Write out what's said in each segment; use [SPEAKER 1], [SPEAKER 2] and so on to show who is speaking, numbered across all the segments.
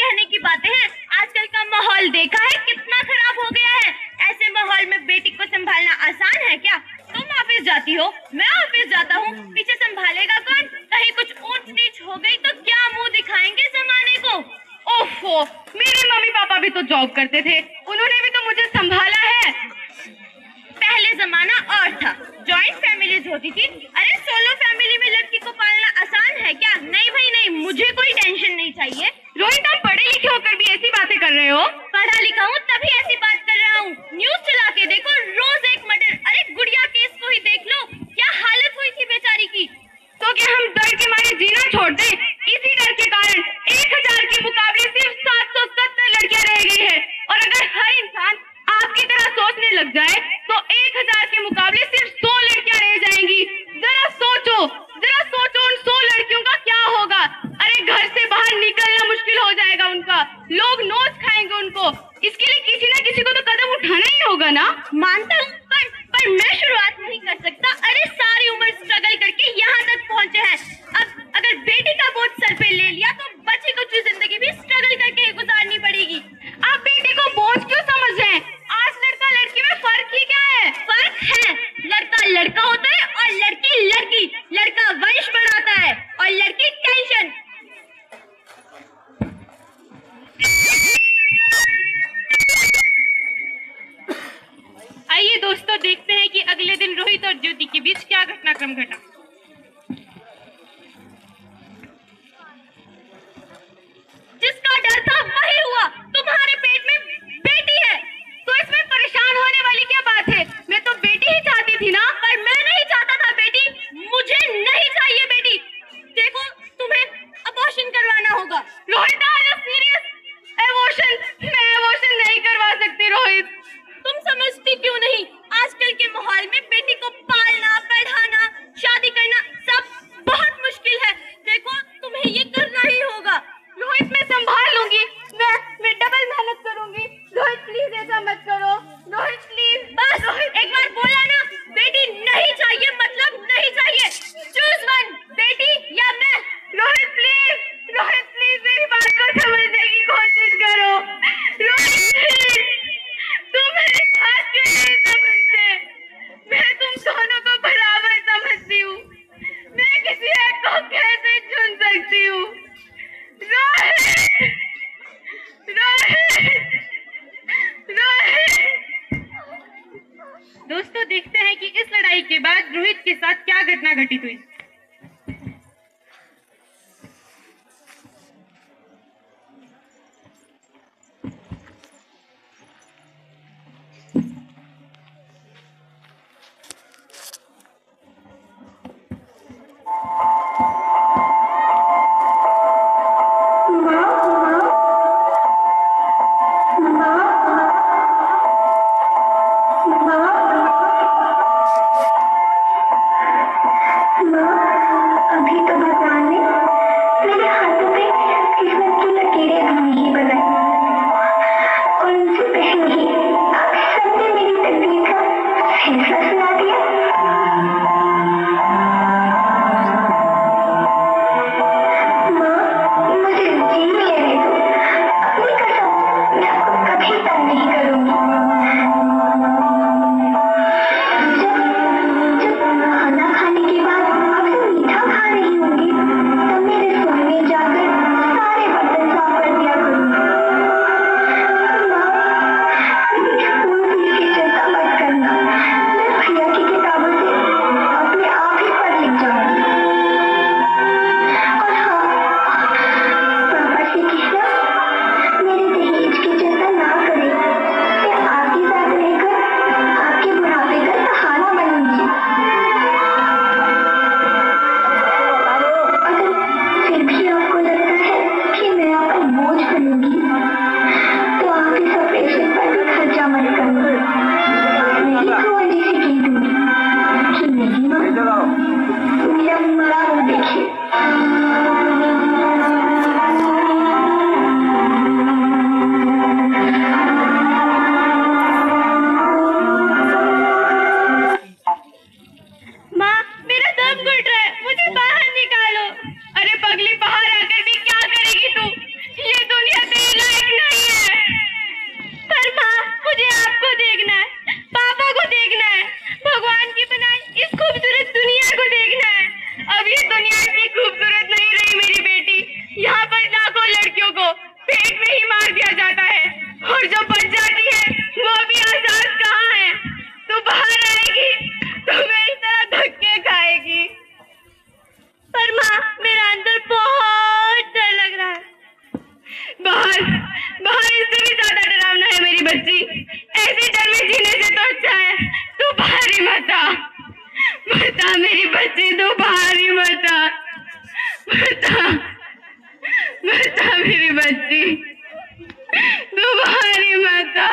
[SPEAKER 1] कहने की बातें हैं। आजकल का माहौल देखा है कितना खराब हो गया है। ऐसे माहौल में बेटी को संभालना आसान है क्या? तुम ऑफिस जाती हो, मैं ऑफिस जाता हूँ, पीछे संभालेगा कौन? कहीं कुछ ऊंच नीच हो गई तो क्या मुंह दिखाएंगे जमाने को?
[SPEAKER 2] ओफो, मेरे मम्मी पापा भी तो जॉब करते थे, उन्होंने भी तो मुझे संभाला है।
[SPEAKER 1] पहले जमाना और था, जॉइंट फैमिलीज होती थी। अरे सोलो फैमिली में लड़की को पालना आसान है क्या? नहीं भाई नहीं, मुझे कोई टेंशन नहीं चाहिए।
[SPEAKER 2] रोहित, आप पढ़े लिखे होकर भी ऐसी बातें कर रहे हो?
[SPEAKER 1] पढ़ा लिखा हूँ तभी ऐसी बात कर रहा हूँ। न्यूज चला के देखो, रोज एक मर्डर। अरे गुड़िया केस को ही देख लो, क्या हालत हुई थी बेचारी की।
[SPEAKER 2] तो क्या हम डर के मारे जीना छोड़ दें? इसी डर के कारण 1000 के मुकाबले सिर्फ 770 लड़कियां रह गई है। और अगर हर इंसान आपकी तरह सोचने लग जाए तो 1000 के मुकाबले सिर्फ 100 लड़कियां रह जाएंगी। जरा सोचो उन 100 लड़कियों का क्या होगा। अरे घर से बाहर निकलना मुश्किल हो जाएगा उनका, लोग नोच खाएंगे उनको। इसके लिए किसी न किसी को तो कदम उठाना ही होगा ना।
[SPEAKER 1] मानता हूँ, पर मैं शुरुआत नहीं कर सकता। अरे सारी उम्र स्ट्रगल करके यहाँ तक पहुँचे हैं। अब अगर बेटी का बोझ सर पे ले लिया तो बची कुछ जिंदगी भी स्ट्रगल करके ही गुजारनी पड़ेगी।
[SPEAKER 2] आप बेटी को बोझ क्यों समझ रहे हैं? आज लड़का लड़की में फर्क ही क्या है?
[SPEAKER 1] फर्क है, लड़का लड़का होता है और लड़की लड़की। लड़का वंश बढ़ाता है और लड़की टेंशन।
[SPEAKER 2] आइए दोस्तों, देखते हैं कि अगले दिन रोहित और ज्योति के बीच क्या घटनाक्रम घटा।
[SPEAKER 1] जिसका डर था वही हुआ। तुम्हारे पेट में बेटी है
[SPEAKER 2] तो इसमें परेशान होने वाली क्या बात है? मैं तो बेटी ही चाहती थी ना।
[SPEAKER 1] पर मैं नहीं चाहता था बेटी, मुझे नहीं चाहिए बेटी। देखो, तुम्हें अबॉर्शन करवाना होगा।
[SPEAKER 2] रोहित, सीरियस मैं अबॉर्शन नहीं करवा सकती रोहित।
[SPEAKER 1] तुम समझती क्यों नहीं? आजकल के माहौल में बेटी को पालना, पढ़ाना, शादी करना सब बहुत मुश्किल है। देखो, तुम्हें ये करना ही होगा।
[SPEAKER 2] रोहित, मैं संभाल लूंगी, मैं डबल मेहनत करूंगी। रोहित प्लीज ऐसा मत करो। रोहित प्लीज।
[SPEAKER 1] बस एक बार बोला ना, बेटी नहीं चाहिए मतलब नहीं चाहिए। चूज वन, बेटी या मैं।
[SPEAKER 2] रोहित प्लीज मेरी बात को समझने की कोशिश करो। रोहित प्लीज, तुम मेरी बात क्यों नहीं समझते? मैं तुम दोनों को बराबर समझती हूँ। मैं किसी एक को कैसे चुन सकती हूँ? रोहित। दोस्तों, देखते हैं कि इस लड़ाई के बाद रोहित के साथ क्या घटना घटित हुई। अरे पगली, बाहर आकर भी क्या करेगी तू? ये दुनिया मार दिया जाता है, और जो बच जाती है वो भी आजाद कहाँ है। तू बाहर आएगी तो मैं इस तरह धक्के खाएगी।
[SPEAKER 1] पर माँ, मेरा अंदर बहुत डर लग रहा है।
[SPEAKER 2] बाहर बाहर इससे भी ज्यादा डरावना है मेरी बच्ची। ऐसे डर में जीने से तो अच्छा है तू बाहर ही मत आ। बता मेरी बच्ची, तू बाहर ही मत आ। बता बता मेरी बच्ची, तू बाहर ही मत आ।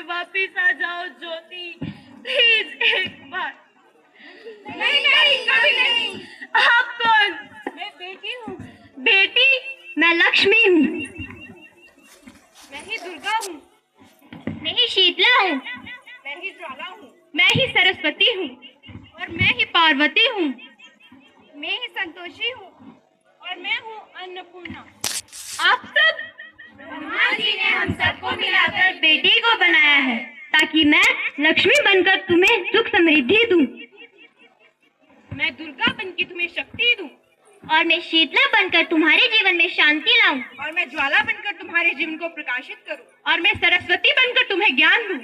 [SPEAKER 1] वापिस आ जाओ ज्योति, प्लीज एक बार।
[SPEAKER 2] नहीं नहीं, कभी नहीं।
[SPEAKER 1] आप कौन?
[SPEAKER 2] मैं बेटी हूँ।
[SPEAKER 1] बेटी? मैं लक्ष्मी हूँ।
[SPEAKER 2] मैं ही दुर्गा हूँ।
[SPEAKER 1] मैं ही शीतला हूँ।
[SPEAKER 2] मैं ही ज्वाला हूँ।
[SPEAKER 1] मैं ही सरस्वती हूँ।
[SPEAKER 2] और मैं ही पार्वती हूँ। मैं ही संतोषी हूँ। और मैं हूँ अन्नपूर्णा।
[SPEAKER 1] आप सब?
[SPEAKER 2] ब्रह्मा जी ने हम सबको मिलाकर
[SPEAKER 1] बेटी को बनाया है ताकि मैं लक्ष्मी बनकर तुम्हें सुख समृद्धि दूं।
[SPEAKER 2] मैं दुर्गा बनकर तुम्हें शक्ति दूं।
[SPEAKER 1] और मैं शीतला बनकर तुम्हारे जीवन में शांति लाऊं।
[SPEAKER 2] और मैं ज्वाला बनकर तुम्हारे जीवन को प्रकाशित करूं। और मैं सरस्वती बनकर तुम्हें ज्ञान दूं।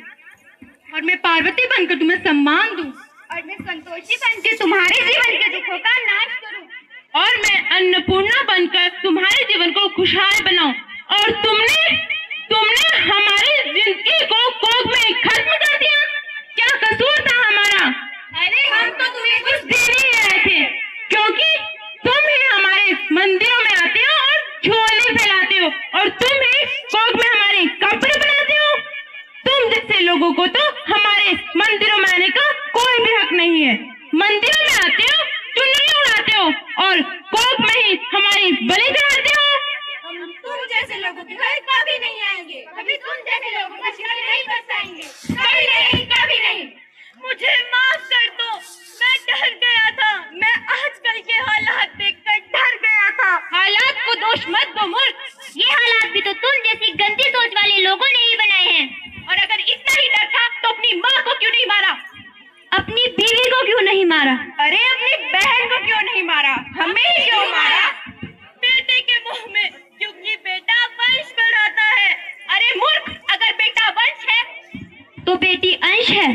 [SPEAKER 2] और मैं पार्वती बनकर तुम्हें सम्मान दूं।
[SPEAKER 1] और मैं संतोषी बनकर तुम्हारे जीवन के दुखों का नाश करूं।
[SPEAKER 2] और मैं अन्नपूर्णा बनकर तुम्हारे जीवन को खुशहाल बनाऊं। और तुमने हमारी जिंदगी को कोख में खत्म कर दिया। क्या कसूर था हमारा?
[SPEAKER 1] अरे हम तो तुम्हें कुछ
[SPEAKER 2] दे नहीं रहे थे, क्योंकि तुम ही हमारे मंदिरों में आते हो और झोले फैलाते हो। और तुम ही कोख में हमारे कपड़े बनाते हो। तुम जैसे लोगों को तो हमारे मंदिरों में आने का कोई भी हक नहीं है। मंदिरों में आते हो, चुनरी उड़ाते हो और कोख में ही हमारी बलि चढ़ाते हो।
[SPEAKER 1] हम तुम जैसे लोगों के घर कभी नहीं आएंगे। कभी तुम जैसे लोगों का शिकार नहीं बरसाएंगे। कभी नहीं, कभी नहीं। मुझे माफ कर दो, मैं डर गया था। मैं आजकल के हालात देखकर डर गया था।
[SPEAKER 2] हालात को दोष मत दो मूर्ख।
[SPEAKER 1] ये हालात भी तो तुम जैसी गंदी सोच वाले लोगों ने ही बनाए हैं।
[SPEAKER 2] और अगर इतना ही डर था तो अपनी माँ को क्यों नहीं मारा?
[SPEAKER 1] अपनी बीवी को क्यों नहीं मारा?
[SPEAKER 2] अरे अपनी बहन को क्यों नहीं मारा? हमें ही क्यों मारा?
[SPEAKER 1] बेटे के मुंह में, क्योंकि बेटा वंश बढ़ाता है।
[SPEAKER 2] अरे मूर्ख, अगर बेटा वंश है
[SPEAKER 1] तो बेटी अंश है।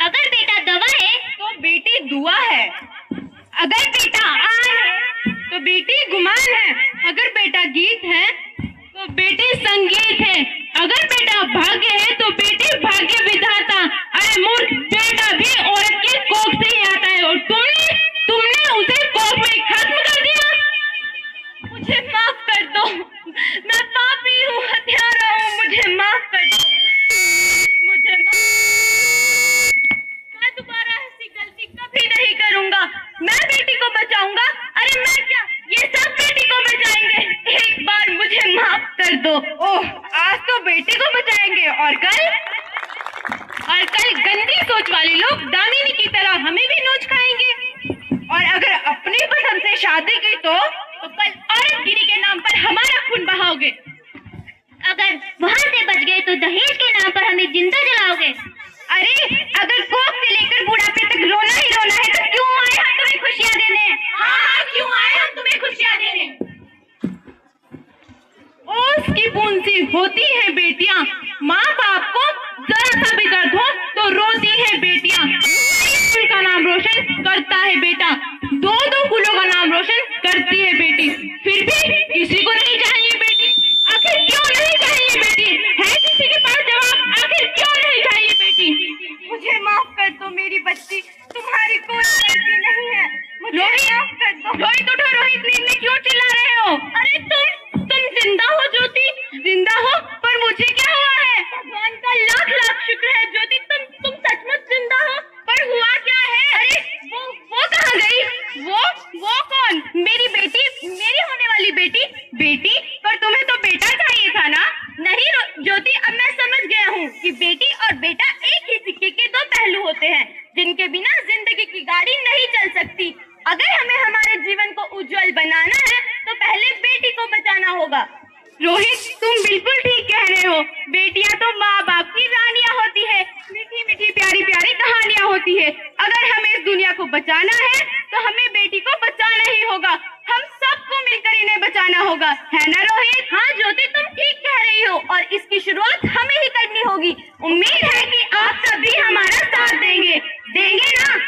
[SPEAKER 1] अगर बेटा दवा है
[SPEAKER 2] तो बेटी दुआ है। अगर बेटा आन है तो बेटी गुमान है, अगर बेटा गीत है तो बेटी संगीत है, अगर बेटा भाग्य है तो बेटी भाग्य विधाता। अरे मूर्ख, बेटा भी औरत के कोख से ही आता है और तुमने उसे कोख में खत्म कर दिया।
[SPEAKER 1] मुझे माफ कर दो, मैं पापी हूँ, हत्यारा हूँ, मुझे माफ कर दो, मुझे मैं दोबारा ऐसी गलती कभी नहीं करूँगा। मैं बेटी को बचाऊंगा। अरे मैं क्या, ये सब बेटी को बचाएंगे। एक बार मुझे माफ कर दो।
[SPEAKER 2] ओह, आज तो बेटी को बचाएंगे और कल गंदी सोच वाले लोग दामिनी की तरह हमें भी नोच खाएंगे। और अगर अपनी पसंद से शादी की तो कल औरतगिरी के नाम पर हमारा खून बहाओगे।
[SPEAKER 1] अगर वहाँ से बच गए तो दहेज के नाम पर हमें जिंदा जलाओगे।
[SPEAKER 2] अरे अगर कोख से लेकर बुढ़ापे तक रोना ही रोना है तो क्यों आए हम तुम्हें खुशियाँ देने?
[SPEAKER 1] हाँ, क्यों आए हम तुम्हें खुशियाँ देने?
[SPEAKER 2] ओस की बूंद सी होती है बेटियां, माँ बाप को जरा सा भी दर्द हो तो रोती है बेटियां। फूल का नाम रोशन करता है बेटा, दो फूलों का नाम रोशन करती है बेटी, फिर भी किसी को नहीं चाहिए बेटी। आखिर क्यों नहीं चाहिए बेटी? है किसी के पास जवाब? आखिर क्यों नहीं चाहिए बेटी?
[SPEAKER 1] मुझे माफ कर दो मेरी बच्ची, तुम्हारी कोई गलती नहीं है। मुझे माफ कर दो।
[SPEAKER 2] रोहित उठो, रोहित, नींद में क्यों चिल्ला रहे हो?
[SPEAKER 1] अरे तुम जिंदा हो ज्योति?
[SPEAKER 2] जिंदा हो, पर मुझे क्या हुआ है?
[SPEAKER 1] भगवान का लाख लाख शुक्र है ज्योति, तुम सचमुच जिंदा हो।
[SPEAKER 2] पर हुआ क्या है?
[SPEAKER 1] अरे वो कहाँ गई?
[SPEAKER 2] वो कौन?
[SPEAKER 1] मेरी बेटी, मेरी होने वाली बेटी।
[SPEAKER 2] बेटी? पर तुम्हें तो बेटा चाहिए था ना?
[SPEAKER 1] नहीं ज्योति, अब मैं समझ गया हूँ कि बेटी और बेटा एक ही सिक्के के दो पहलू होते हैं, जिनके बिना जिंदगी की गाड़ी नहीं चल सकती। अगर हमें हमारे जीवन को उज्जवल बनाना है तो पहले बेटी को बचाना होगा।
[SPEAKER 2] रोहित, तुम बिल्कुल ठीक कह रहे हो। बेटियां तो माँ बाप की रानियां होती है, मीठी मीठी प्यारी प्यारी कहानियां होती है। अगर हमें इस दुनिया को बचाना है तो हमें बेटी को बचाना ही होगा। हम सबको मिलकर इन्हें बचाना होगा, है ना रोहित?
[SPEAKER 1] हाँ ज्योति, तुम ठीक कह रही हो और इसकी शुरुआत हमें ही करनी होगी। उम्मीद है कि आप सभी हमारा साथ देंगे ना?